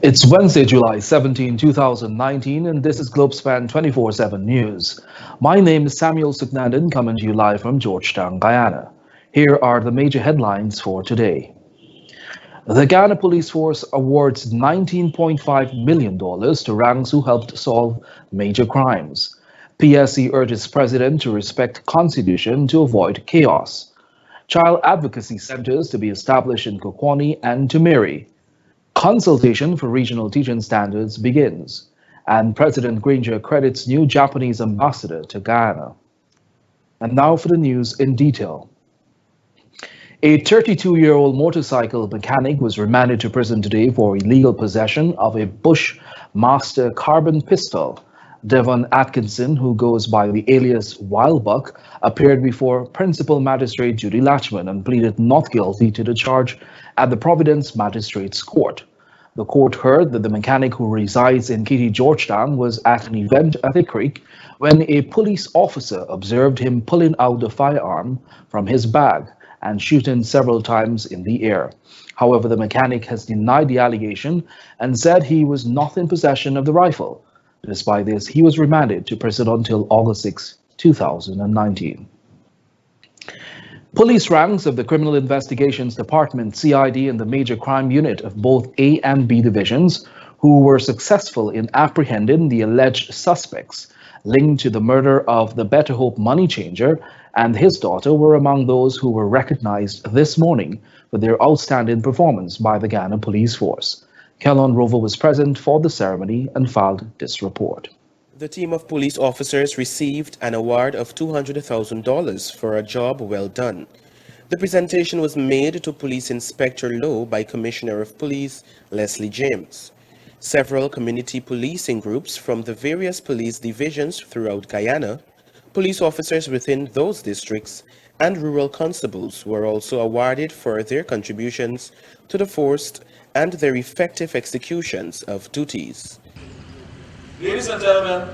It's Wednesday, July 17, 2019, and this is Globespan 24/7 News. My name is Samuel Sugnandan, coming to you live from Georgetown, Guyana. Here are the major headlines for today. The Guyana Police Force awards $19.5 million to ranks who helped solve major crimes. PSC urges President to respect Constitution to avoid chaos. Child advocacy centers to be established in Kokwani and Tumiri. Consultation for regional teaching standards begins, and President Granger credits new Japanese ambassador to Guyana. And now for the news in detail. A 32-year-old motorcycle mechanic was remanded to prison today for illegal possession of a Bushmaster carbon pistol. Devon Atkinson, who goes by the alias Wildbuck, appeared before Principal Magistrate Judy Latchman and pleaded not guilty to the charge at the Providence Magistrates Court. The court heard that the mechanic, who resides in Kitty, Georgetown, was at an event at the creek when a police officer observed him pulling out the firearm from his bag and shooting several times in the air. However, the mechanic has denied the allegation and said he was not in possession of the rifle. Despite this, he was remanded to prison until August 6, 2019. Police ranks of the Criminal Investigations Department, CID, and the Major Crime Unit of both A and B divisions, who were successful in apprehending the alleged suspects linked to the murder of the Better Hope money changer and his daughter, were among those who were recognized this morning for their outstanding performance by the Guyana Police Force. Kellon Rover was present for the ceremony and filed this report. The team of police officers received an award of $200,000 for a job well done. The presentation was made to Police Inspector Lowe by Commissioner of Police Leslie James. Several community policing groups from the various police divisions throughout Guyana, police officers within those districts, and rural constables were also awarded for their contributions to the force and their effective executions of duties. Ladies and gentlemen,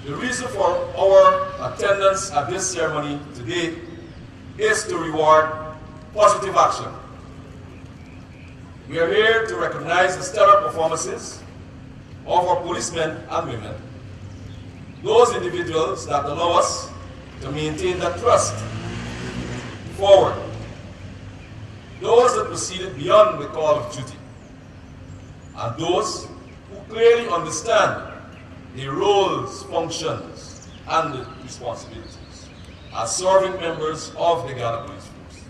the reason for our attendance at this ceremony today is to reward positive action. We are here to recognize the stellar performances of our policemen and women, those individuals that allow us to maintain that trust forward, those that proceeded beyond the call of duty, and those who clearly understand the roles, functions, and responsibilities as serving members of the Guyana Police Force.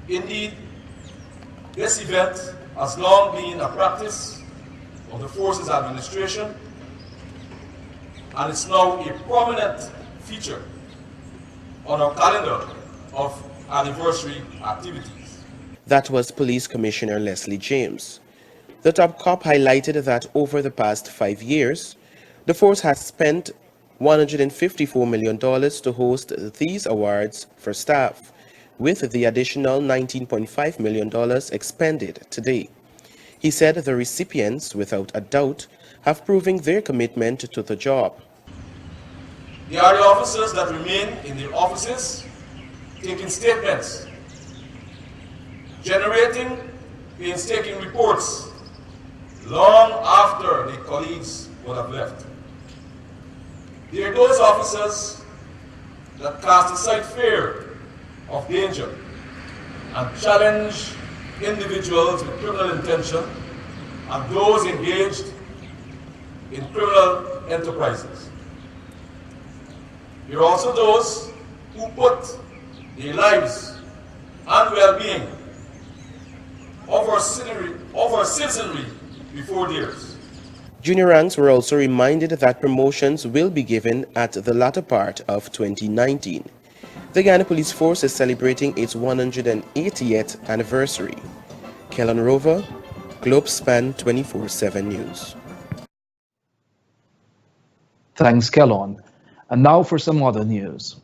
Indeed, this event has long been a practice of the Force's administration, and it's now a prominent feature on our calendar of anniversary activities. That was Police Commissioner Leslie James. The top cop highlighted that over the past 5 years, the force has spent $154 million to host these awards for staff, with the additional $19.5 million expended today. He said the recipients, without a doubt, have proven their commitment to the job. They are the officers that remain in their offices, taking statements, generating painstaking reports long after the colleagues would have left. They are those officers that cast aside fear of danger and challenge individuals with criminal intention and those engaged in criminal enterprises. They are also those who put their lives and well-being of our citizenry before theirs. Junior ranks were also reminded that promotions will be given at the latter part of 2019. The Guyana Police Force is celebrating its 180th anniversary. Kellon Rover, Globespan 24/7 News. Thanks, Kellon. And now for some other news.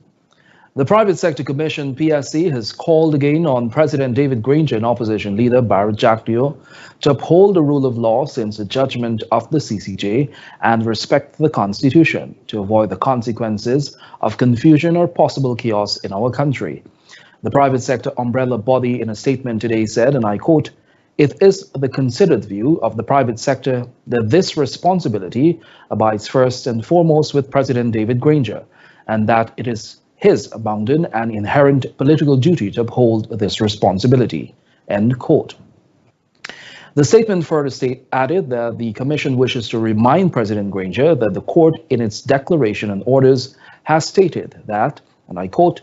The Private Sector Commission, PSC, has called again on President David Granger and opposition leader Barrett Jacquio to uphold the rule of law since the judgment of the CCJ and respect the Constitution to avoid the consequences of confusion or possible chaos in our country. The private sector umbrella body in a statement today said, and I quote, It is the considered view of the private sector that this responsibility abides first and foremost with President David Granger, and that it is his bounden and inherent political duty to uphold this responsibility. End quote. The statement further added that the Commission wishes to remind President Granger that the court, in its declaration and orders, has stated that, and I quote,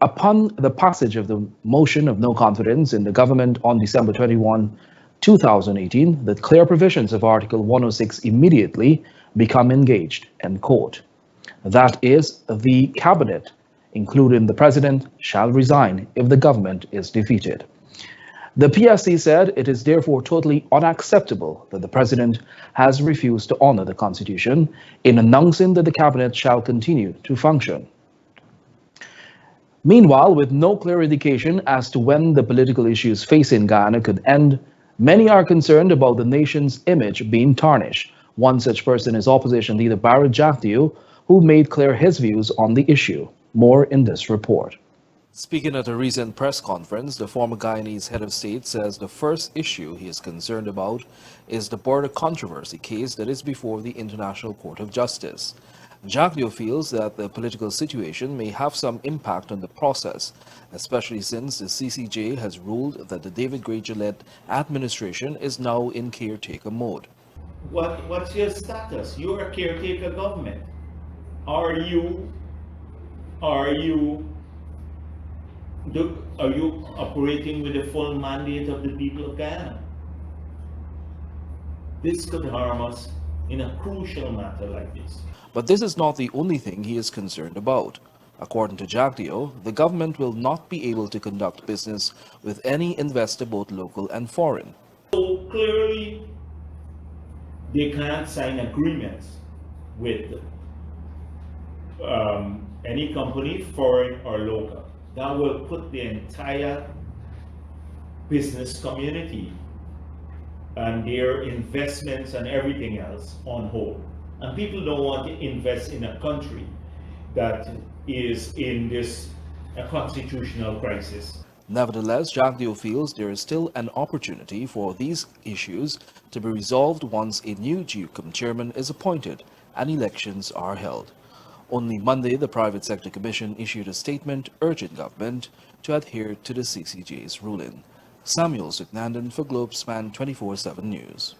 upon the passage of the motion of no confidence in the government on December 21, 2018, the clear provisions of Article 106 immediately become engaged, end quote. That is, the cabinet, including the president, shall resign if the government is defeated. The PSC said it is therefore totally unacceptable that the President has refused to honor the Constitution in announcing that the Cabinet shall continue to function. Meanwhile, with no clear indication as to when the political issues facing Guyana could end, many are concerned about the nation's image being tarnished. One such person is opposition leader Barrett Jagdeo, who made clear his views on the issue. More in this report. Speaking at a recent press conference, the former Guyanese head of state says the first issue he is concerned about is the border controversy case that is before the International Court of Justice. Jagdeo feels that the political situation may have some impact on the process, especially since the CCJ has ruled that the David Granger-led administration is now in caretaker mode. What's your status? You're a caretaker government. Are you operating with the full mandate of the people of Guyana? This could harm us in a crucial matter like this. But this is not the only thing he is concerned about. According to Jagdeo, the government will not be able to conduct business with any investor, both local and foreign. So clearly, they can't sign agreements with any company, foreign or local. That will put the entire business community and their investments and everything else on hold. And people don't want to invest in a country that is in this constitutional crisis. Nevertheless, Jagdeo feels there is still an opportunity for these issues to be resolved once a new GECOM chairman is appointed and elections are held. Only Monday, the Private Sector Commission issued a statement urging government to adhere to the CCJ's ruling. Samuel Suknandan for Globespan 24/7 News.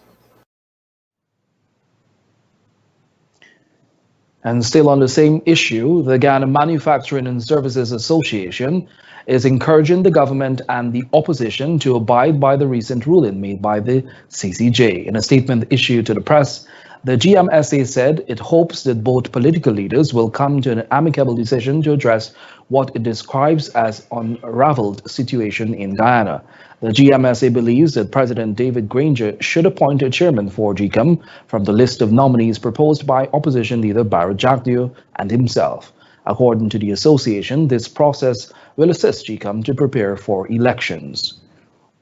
And still on the same issue, the Ghana Manufacturing and Services Association is encouraging the government and the opposition to abide by the recent ruling made by the CCJ. In a statement issued to the press, the GMSA said it hopes that both political leaders will come to an amicable decision to address what it describes as unraveled situation in Guyana. The GMSA believes that President David Granger should appoint a chairman for GECOM from the list of nominees proposed by opposition leader Barrett Jagdeo and himself. According to the association, this process will assist GECOM to prepare for elections.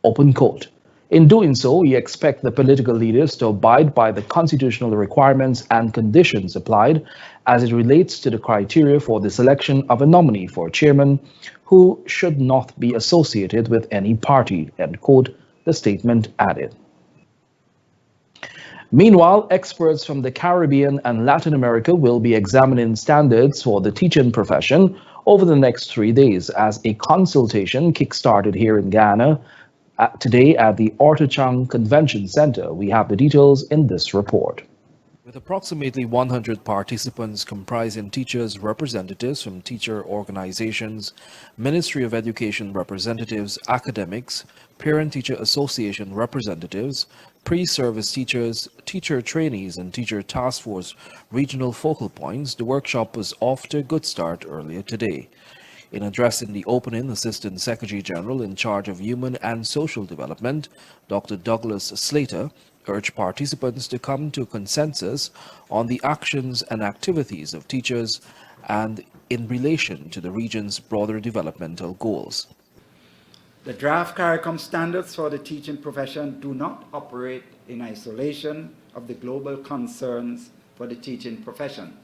Open quote. In doing so, we expect the political leaders to abide by the constitutional requirements and conditions applied as it relates to the criteria for the selection of a nominee for chairman who should not be associated with any party, end quote, the statement added. Meanwhile, experts from the Caribbean and Latin America will be examining standards for the teaching profession over the next 3 days as a consultation kick-started here in Ghana today at the Ortachang Convention Center. We have the details in this report. With approximately 100 participants comprising teachers, representatives from teacher organizations, Ministry of Education representatives, academics, Parent-Teacher Association representatives, pre-service teachers, teacher trainees, and teacher task force regional focal points, the workshop was off to a good start earlier today. In addressing the opening, Assistant Secretary General in charge of Human and Social Development, Dr. Douglas Slater, urged participants to come to a consensus on the actions and activities of teachers and in relation to the region's broader developmental goals. The draft CARICOM standards for the teaching profession do not operate in isolation of the global concerns for the teaching profession.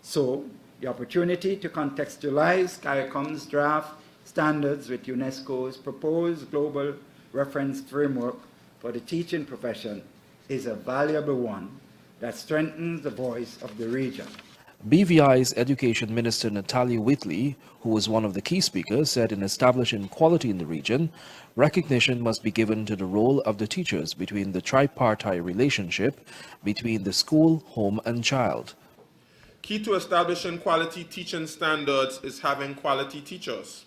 So, the opportunity to contextualize CARICOM's draft standards with UNESCO's proposed global reference framework for the teaching profession is a valuable one that strengthens the voice of the region. BVI's Education Minister Natalia Whitley, who was one of the key speakers, said in establishing quality in the region, recognition must be given to the role of the teachers between the tripartite relationship between the school, home and child. Key to establishing quality teaching standards is having quality teachers.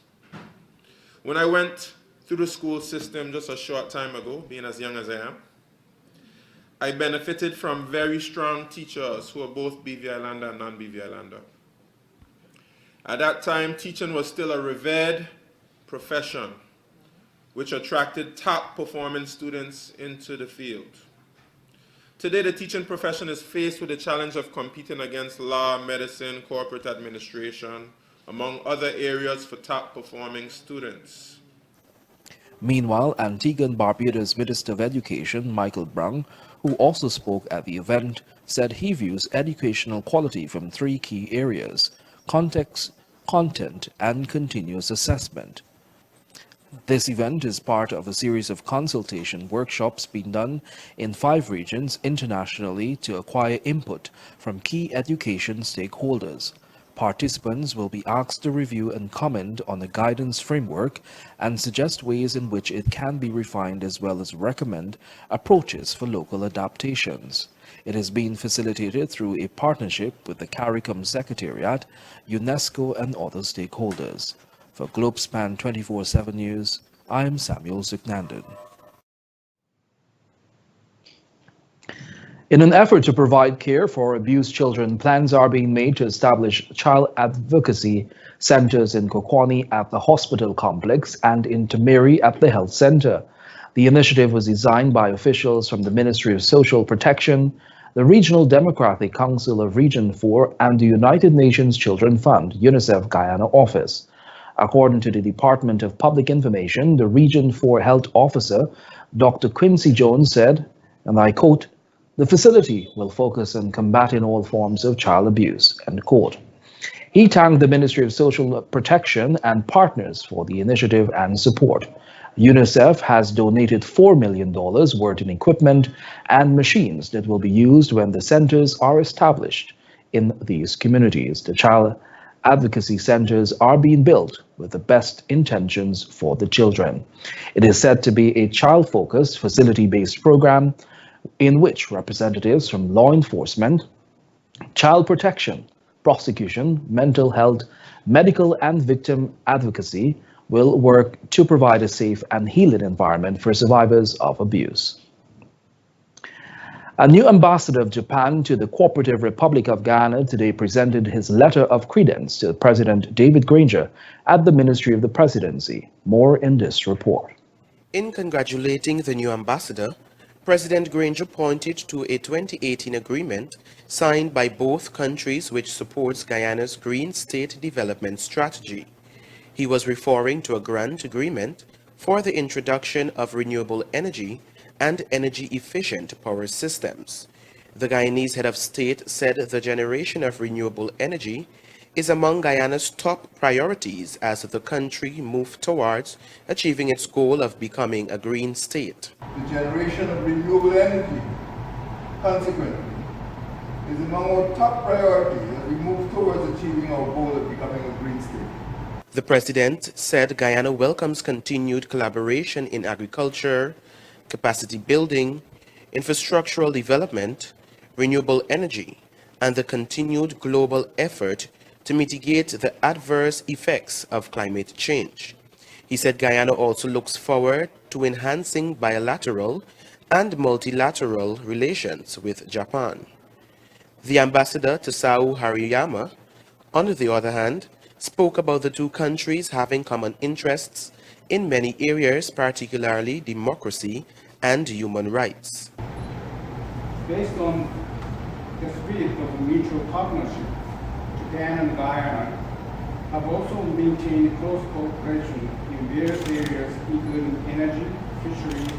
When I went through the school system just a short time ago, being as young as I am, I benefited from very strong teachers who are both BVI Lander and non-BVI Lander. At that time, teaching was still a revered profession, which attracted top performing students into the field. Today, the teaching profession is faced with the challenge of competing against law, medicine, corporate administration, among other areas for top performing students. Meanwhile, Antigua and Barbuda's Minister of Education, Michael Brown, who also spoke at the event, said he views educational quality from three key areas: context, content, and continuous assessment. This event is part of a series of consultation workshops being done in 5 regions internationally to acquire input from key education stakeholders. Participants will be asked to review and comment on the guidance framework and suggest ways in which it can be refined, as well as recommend approaches for local adaptations. It is being facilitated through a partnership with the CARICOM Secretariat, UNESCO and other stakeholders. For Globespan 24/7 News, I am Samuel Zucknanden. In an effort to provide care for abused children, plans are being made to establish child advocacy centers in Kokwani at the hospital complex and in Tamari at the health center. The initiative was designed by officials from the Ministry of Social Protection, the Regional Democratic Council of Region 4, and the United Nations Children Fund, UNICEF Guyana office. According to the Department of Public Information, the Region 4 Health Officer, Dr. Quincy Jones, said, and I quote, "The facility will focus on combating all forms of child abuse," end quote. He thanked the Ministry of Social Protection and partners for the initiative and support. UNICEF has donated $4 million worth in equipment and machines that will be used when the centers are established in these communities. The child advocacy centers are being built with the best intentions for the children. It is said to be a child-focused, facility-based program in which representatives from law enforcement, child protection, prosecution, mental health, medical and victim advocacy will work to provide a safe and healing environment for survivors of abuse. A new ambassador of Japan to the Cooperative Republic of Guyana today presented his letter of credence to President David Granger at the Ministry of the Presidency. More in this report. In congratulating the new ambassador, President Granger pointed to a 2018 agreement signed by both countries which supports Guyana's Green State Development Strategy. He was referring to a grant agreement for the introduction of renewable energy and energy-efficient power systems. The Guyanese head of state said the generation of renewable energy is among Guyana's top priorities as the country moves towards achieving its goal of becoming a green state. The generation of renewable energy, consequently, is among our top priorities as we move towards achieving our goal of becoming a green state. The president said Guyana welcomes continued collaboration in agriculture, capacity building, infrastructural development, renewable energy, and the continued global effort to mitigate the adverse effects of climate change. He said Guyana also looks forward to enhancing bilateral and multilateral relations with Japan. The ambassador Tasao Hariyama, on the other hand, spoke about the two countries having common interests in many areas, particularly democracy and human rights. Based on the spirit of mutual partnership, Japan and Guyana have also maintained close cooperation in various areas, including energy, fisheries,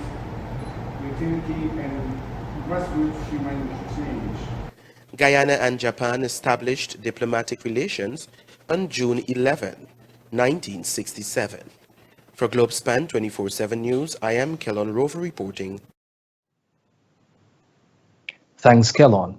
utility, and grassroots human change. Guyana and Japan established diplomatic relations on June 11, 1967. For Globespan 24/7 News, I am Kellon Rover reporting. Thanks, Kellon.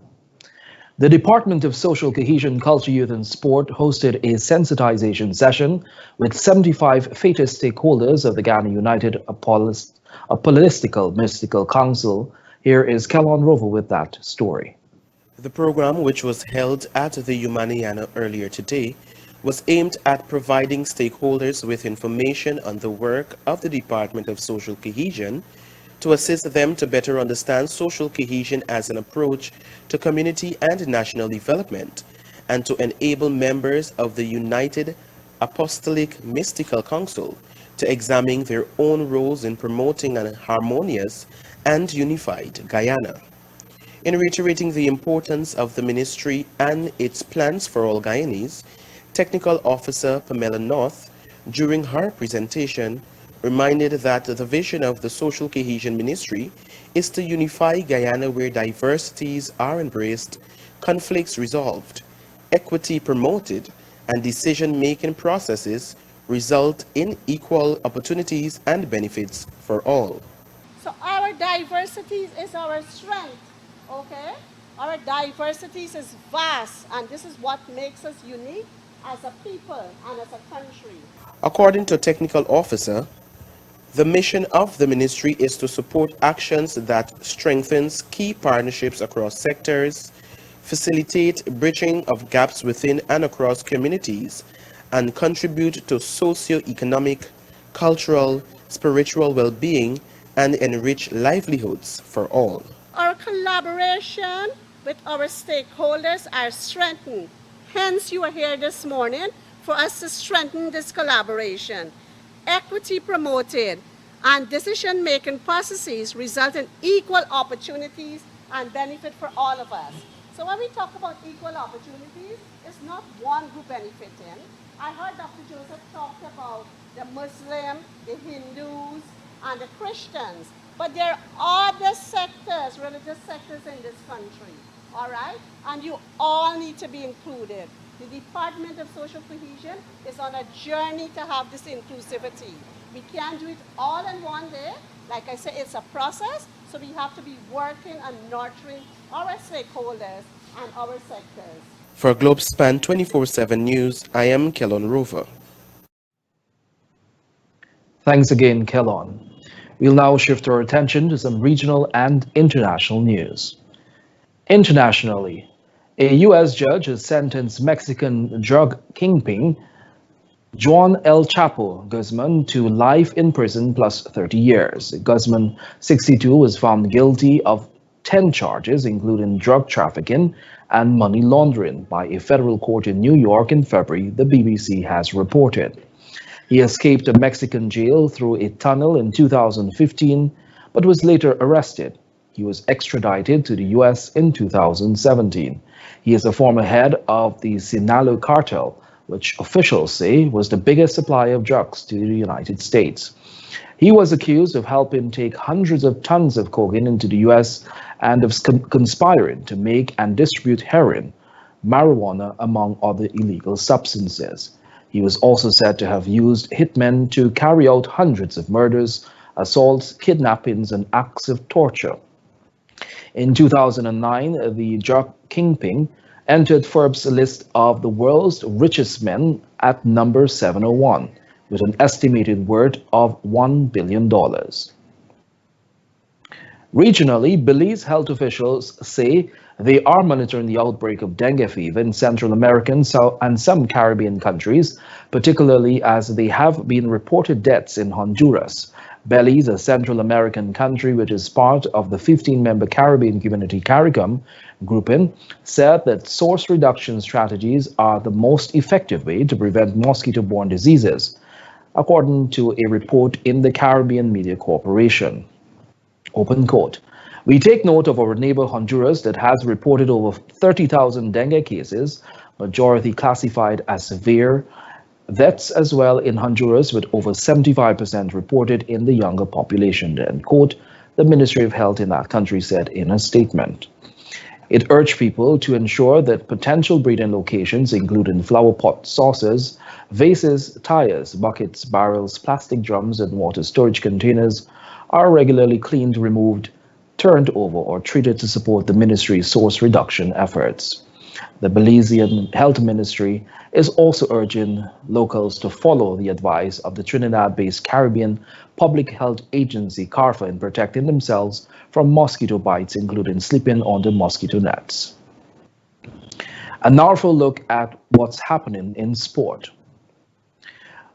The Department of Social Cohesion, Culture, Youth and Sport hosted a sensitization session with 75 FATIS stakeholders of the Ghana United Political Mystical Council. Here is Kellon Rover with that story. The program, which was held at the Humaniana earlier today, was aimed at providing stakeholders with information on the work of the Department of Social Cohesion to assist them to better understand social cohesion as an approach to community and national development, and to enable members of the United Apostolic Mystical Council to examine their own roles in promoting an harmonious and unified Guyana. In reiterating the importance of the ministry and its plans for all Guyanese, Technical Officer Pamela North, during her presentation, reminded that the vision of the Social Cohesion Ministry is to unify Guyana where diversities are embraced, conflicts resolved, equity promoted, and decision-making processes result in equal opportunities and benefits for all. So our diversities is our strength, okay? Our diversities is vast, and this is what makes us unique as a people and as a country. According to Technical Officer, the mission of the ministry is to support actions that strengthens key partnerships across sectors, facilitate bridging of gaps within and across communities, and contribute to socio-economic, cultural, spiritual well-being, and enrich livelihoods for all. Our collaboration with our stakeholders are strengthened. Hence, you are here this morning for us to strengthen this collaboration. Equity promoted, and decision-making processes result in equal opportunities and benefit for all of us. So when we talk about equal opportunities, it's not one group benefiting. I heard Dr. Joseph talk about the Muslim, the Hindus, and the Christians, but there are other sectors, religious sectors in this country, all right? And you all need to be included. The Department of Social Cohesion is on a journey to have this inclusivity. We can't do it all in one day. Like I said, it's a process, so we have to be working and nurturing our stakeholders and our sectors. For Globespan 24/7 News, I am Kellon Rover. Thanks again, Kellon. We'll now shift our attention to some regional and international news. Internationally, a U.S. judge has sentenced Mexican drug kingpin Juan El Chapo Guzman to life in prison plus 30 years. Guzman, 62, was found guilty of 10 charges, including drug trafficking and money laundering, by a federal court in New York in February, the BBC has reported. He escaped a Mexican jail through a tunnel in 2015, but was later arrested. He was extradited to the U.S. in 2017. He is a former head of the Sinaloa cartel, which officials say was the biggest supplier of drugs to the United States. He was accused of helping take hundreds of tons of cocaine into the U.S. and of conspiring to make and distribute heroin, marijuana, among other illegal substances. He was also said to have used hitmen to carry out hundreds of murders, assaults, kidnappings, and acts of torture. In 2009, the drug kingpin entered Forbes' list of the world's richest men at number 701, with an estimated worth of $1 billion. Regionally, Belize health officials say they are monitoring the outbreak of dengue fever in Central America and some Caribbean countries, particularly as there have been reported deaths in Honduras. Belize, a Central American country which is part of the 15-member Caribbean Community CARICOM grouping, said that source reduction strategies are the most effective way to prevent mosquito-borne diseases, according to a report in the Caribbean Media Corporation. Open quote. We take note of our neighbor Honduras that has reported over 30,000 dengue cases, majority classified as severe. Deaths as well in Honduras, with over 75% reported in the younger population, end quote, the Ministry of Health in that country said in a statement. It urged people to ensure that potential breeding locations, including flower pot saucers, vases, tires, buckets, barrels, plastic drums, and water storage containers, are regularly cleaned, removed, turned over or treated to support the ministry's source reduction efforts. The Belizean Health Ministry is also urging locals to follow the advice of the Trinidad-based Caribbean Public Health Agency, CARFA, in protecting themselves from mosquito bites, including sleeping under mosquito nets. A powerful look at what's happening in sport.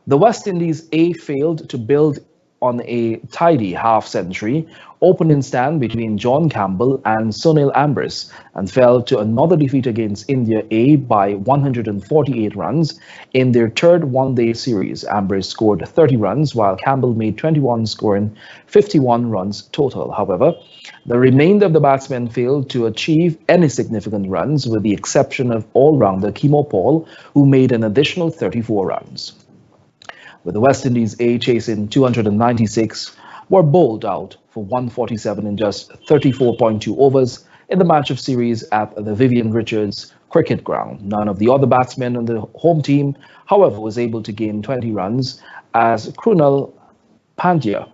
The West Indies A failed to build on a tidy half-century opening stand between John Campbell and Sunil Ambrish and fell to another defeat against India A by 148 runs in their third one-day series. Ambrish scored 30 runs while Campbell made 21, scoring 51 runs total. However, the remainder of the batsmen failed to achieve any significant runs, with the exception of all-rounder Kimo Paul, who made an additional 34 runs. With the West Indies A chasing 296, were bowled out for 147 in just 34.2 overs in the match of series at the Vivian Richards cricket ground. None of the other batsmen on the home team, however, was able to gain 20 runs as Krunal Pandya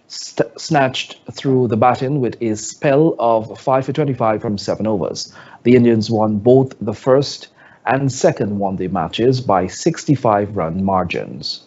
snatched through the batting with a spell of 5 for 25 from 7 overs. The Indians won both the first and second one-day matches by 65-run margins.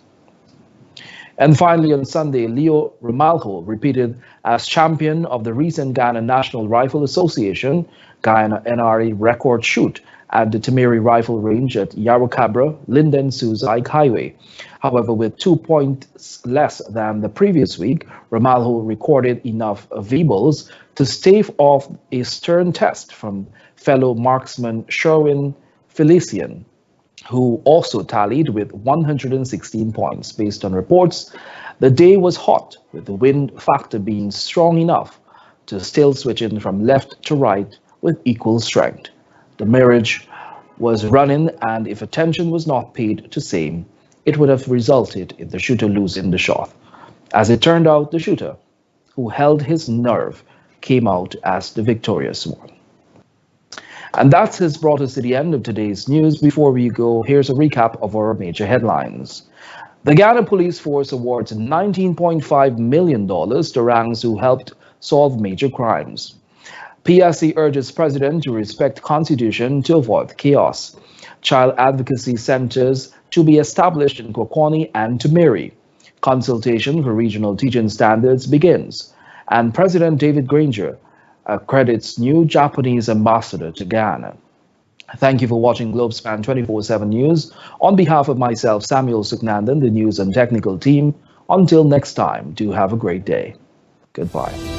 And finally, on Sunday, Leo Ramalho repeated as champion of the recent Guyana National Rifle Association Guyana NRA record shoot at the Timeri Rifle Range at Yarrowcabra, Linden Sioux Highway. However, with 2 points less than the previous week, Ramalho recorded enough vehicles to stave off a stern test from fellow marksman Sherwin Felician, who also tallied with 116 points. Based on reports, the day was hot, with the wind factor being strong enough to still switching from left to right with equal strength. The mirage was running, and if attention was not paid to same, it would have resulted in the shooter losing the shot. As it turned out, the shooter, who held his nerve, came out as the victorious one. And that has brought us to the end of today's news. Before we go, here's a recap of our major headlines. The Guyana Police Force awards $19.5 million to ranks who helped solve major crimes. PSC urges President to respect Constitution to avoid chaos. Child advocacy centers to be established in Kwakoni and Timeri. Consultation for regional teaching standards begins. And President David Granger credits new Japanese ambassador to Guyana. Thank you for watching Globespan 24/7 News. On behalf of myself, Samuel Suknandan, the news and technical team, until next time, do have a great day. Goodbye.